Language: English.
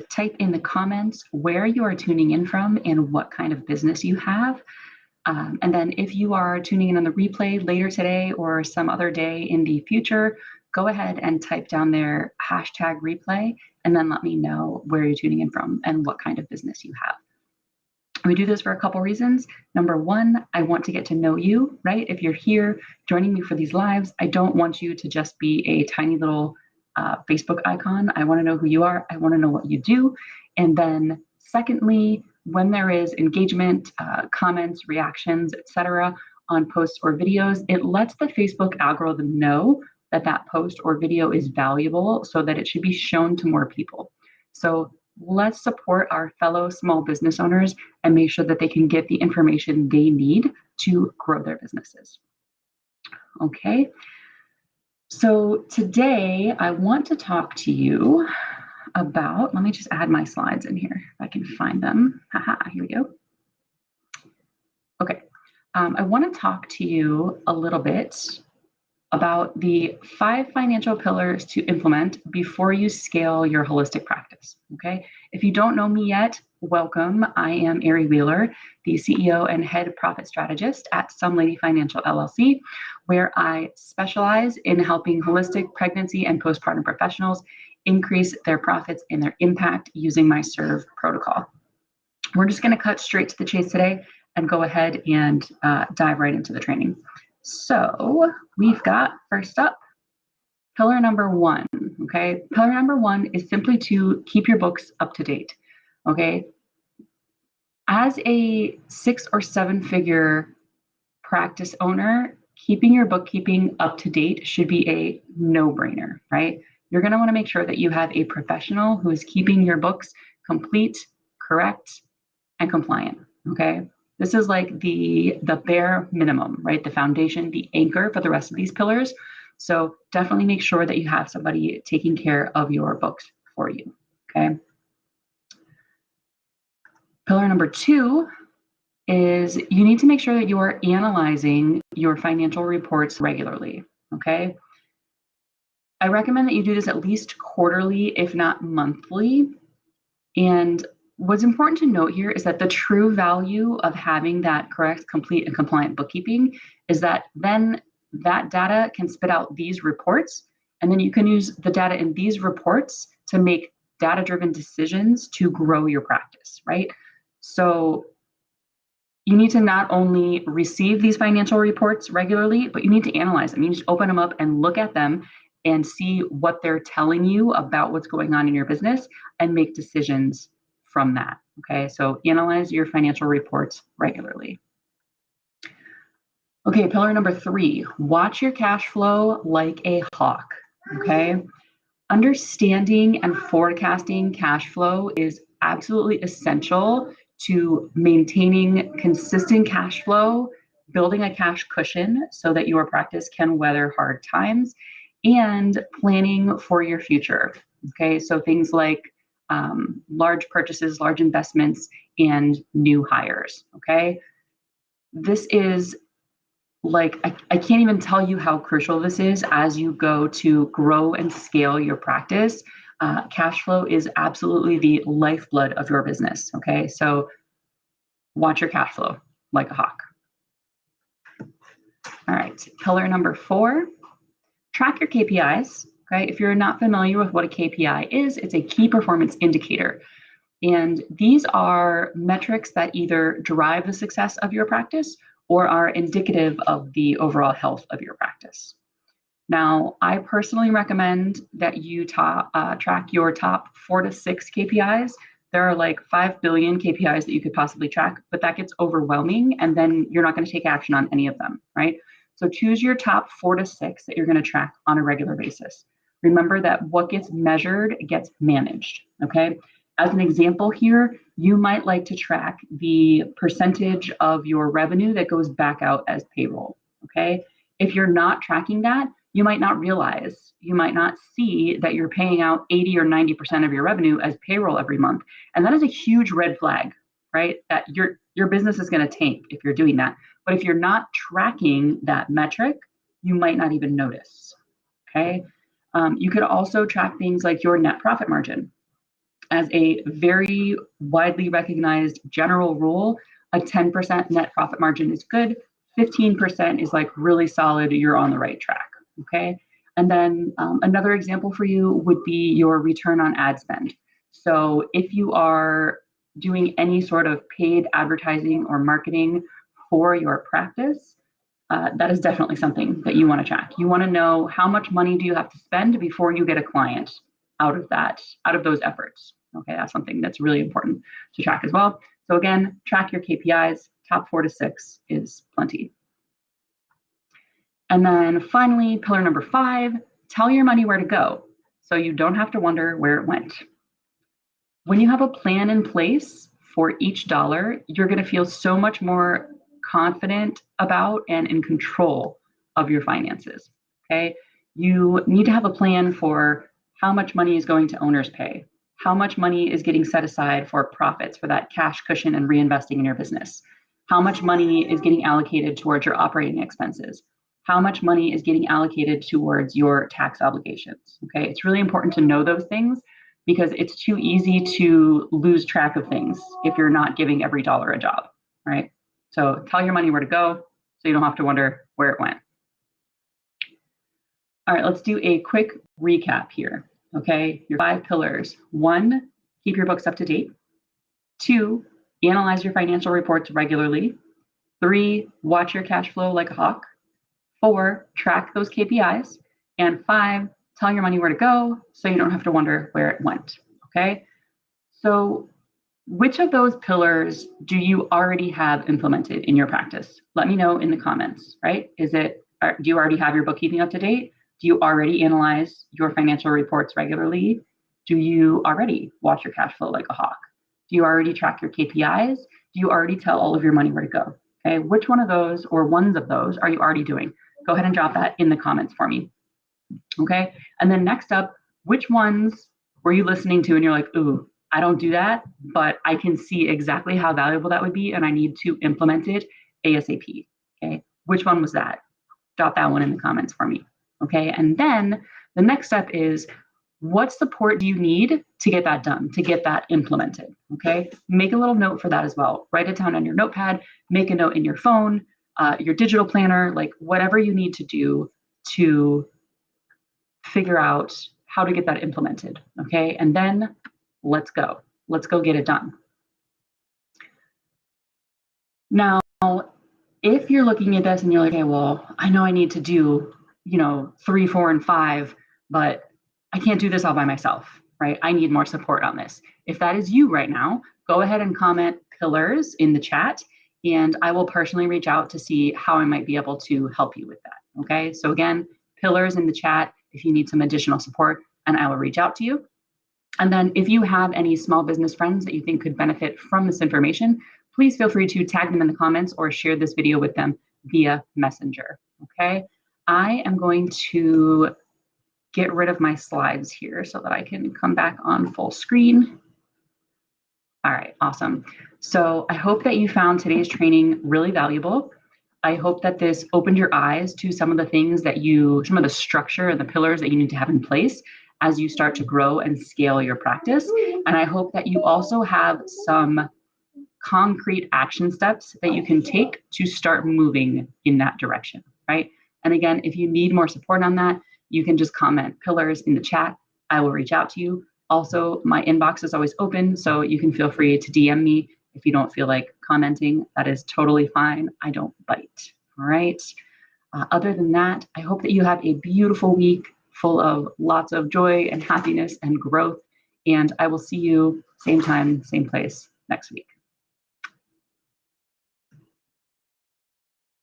type in the comments where you are tuning in from and what kind of business you have. And then if you are tuning in on the replay later today or some other day in the future, go ahead and type down there #replay, and then let me know where you're tuning in from and what kind of business you have. We do this for a couple reasons. Number one, I want to get to know you, right? If you're here joining me for these lives, I don't want you to just be a tiny little Facebook icon. I want to know who you are. I want to know what you do. And then secondly, when there is engagement, comments, reactions, etc., on posts or videos, it lets the Facebook algorithm know that that post or video is valuable so that it should be shown to more people. So let's support our fellow small business owners and make sure that they can get the information they need to grow their businesses. Okay, so today I want to talk to you about, let me just add my slides in here if I can find them. Here we go. Okay, I want to talk to you a little bit about the 5 financial pillars to implement before you scale your holistic practice. Okay, if you don't know me yet, welcome. I am Ari Wheeler, the CEO and head profit strategist at Some Lady Financial LLC, where I specialize in helping holistic pregnancy and postpartum professionals increase their profits and their impact using my SERVE protocol. We're just going to cut straight to the chase today and go ahead and dive right into the training. So we've got, first up, pillar number 1, okay? Pillar number 1 is simply to keep your books up to date, okay? As a 6 or 7 figure practice owner, keeping your bookkeeping up to date should be a no-brainer, right? You're gonna wanna make sure that you have a professional who is keeping your books complete, correct, and compliant, okay? This is like the bare minimum, right? The foundation, the anchor for the rest of these pillars. So definitely make sure that you have somebody taking care of your books for you, okay? Pillar number 2 is you need to make sure that you are analyzing your financial reports regularly, okay? I recommend that you do this at least quarterly, if not monthly. And what's important to note here is that the true value of having that correct, complete, and compliant bookkeeping is that then that data can spit out these reports, and then you can use the data in these reports to make data-driven decisions to grow your practice, right? So you need to not only receive these financial reports regularly, but you need to analyze them. You need to open them up and look at them and see what they're telling you about what's going on in your business and make decisions from that, okay? So analyze your financial reports regularly. Okay, pillar number 3, watch your cash flow like a hawk, okay? Understanding and forecasting cash flow is absolutely essential to maintaining consistent cash flow, building a cash cushion so that your practice can weather hard times, and planning for your future, okay? So things like large purchases, large investments, and new hires, okay? This is like, I can't even tell you how crucial this is as you go to grow and scale your practice. Cash flow is absolutely the lifeblood of your business, okay? So watch your cash flow like a hawk. All right, pillar number 4, track your KPIs, okay? If you're not familiar with what a KPI is, it's a key performance indicator. And these are metrics that either drive the success of your practice or are indicative of the overall health of your practice. Now, I personally recommend that you track your top 4 to 6 KPIs. There are like 5 billion KPIs that you could possibly track, but that gets overwhelming and then you're not going to take action on any of them, right? So choose your top 4 to 6 that you're going to track on a regular basis. Remember that what gets measured gets managed, okay? As an example here, you might like to track the percentage of your revenue that goes back out as payroll, okay? If you're not tracking that, you might not realize, you might not see that you're paying out 80 or 90% of your revenue as payroll every month. And that is a huge red flag, right? That your business is going to tank if you're doing that. But if you're not tracking that metric, you might not even notice, okay? You could also track things like your net profit margin. As a very widely recognized general rule, a 10% net profit margin is good. 15% is like really solid, you're on the right track, okay? And then another example for you would be your return on ad spend. So if you are doing any sort of paid advertising or marketing for your practice, that is definitely something that you want to track. You want to know how much money do you have to spend before you get a client out of those efforts. Okay, that's something that's really important to track as well. So again, track your KPIs. Top 4 to 6 is plenty. And then finally, pillar number 5, tell your money where to go so you don't have to wonder where it went. When you have a plan in place for each dollar, you're going to feel so much more confident about and in control of your finances. Okay, you need to have a plan for how much money is going to owner's pay, how much money is getting set aside for profits, for that cash cushion and reinvesting in your business, how much money is getting allocated towards your operating expenses, how much money is getting allocated towards your tax obligations. Okay, it's really important to know those things because it's too easy to lose track of things if you're not giving every dollar a job, right? So tell your money where to go so you don't have to wonder where it went. All right, let's do a quick recap here. Okay, your 5 pillars. 1, keep your books up to date. 2, analyze your financial reports regularly. 3, watch your cash flow like a hawk. 4, track those KPIs. And 5, tell your money where to go so you don't have to wonder where it went. Okay, so which of those pillars do you already have implemented in your practice? Let me know in the comments, right? Do you already have your bookkeeping up to date? Do you already analyze your financial reports regularly? Do you already watch your cash flow like a hawk? Do you already track your KPIs? Do you already tell all of your money where to go? Okay, which one of those or ones of those are you already doing? Go ahead and drop that in the comments for me. Okay, and then next up, which ones were you listening to and you're like, ooh, I don't do that, but I can see exactly how valuable that would be and I need to implement it ASAP. Okay, which one was that? Drop that one in the comments for me. Okay, and then the next step is what support do you need to get that done, to get that implemented? Okay, make a little note for that as well. Write it down on your notepad, make a note in your phone, your digital planner, like whatever you need to do to figure out how to get that implemented. Okay, and then let's go get it done. Now, if you're looking at this and you're like, okay, well, I know I need to do, 3, 4, and 5, but I can't do this all by myself, right? I need more support on this. If that is you right now, go ahead and comment pillars in the chat, and I will personally reach out to see how I might be able to help you with that. Okay, so again, pillars in the chat if you need some additional support, and I will reach out to you. And then if you have any small business friends that you think could benefit from this information, please feel free to tag them in the comments or share this video with them via Messenger, okay? I am going to get rid of my slides here so that I can come back on full screen. All right, awesome. So I hope that you found today's training really valuable. I hope that this opened your eyes to some of the things that some of the structure and the pillars that you need to have in place as you start to grow and scale your practice. And I hope that you also have some concrete action steps that you can take to start moving in that direction, right? And again, if you need more support on that, you can just comment pillars in the chat. I will reach out to you. Also, my inbox is always open, so you can feel free to DM me if you don't feel like commenting. That is totally fine. I don't bite, all right? Other than that, I hope that you have a beautiful week full of lots of joy and happiness and growth. And I will see you same time, same place next week.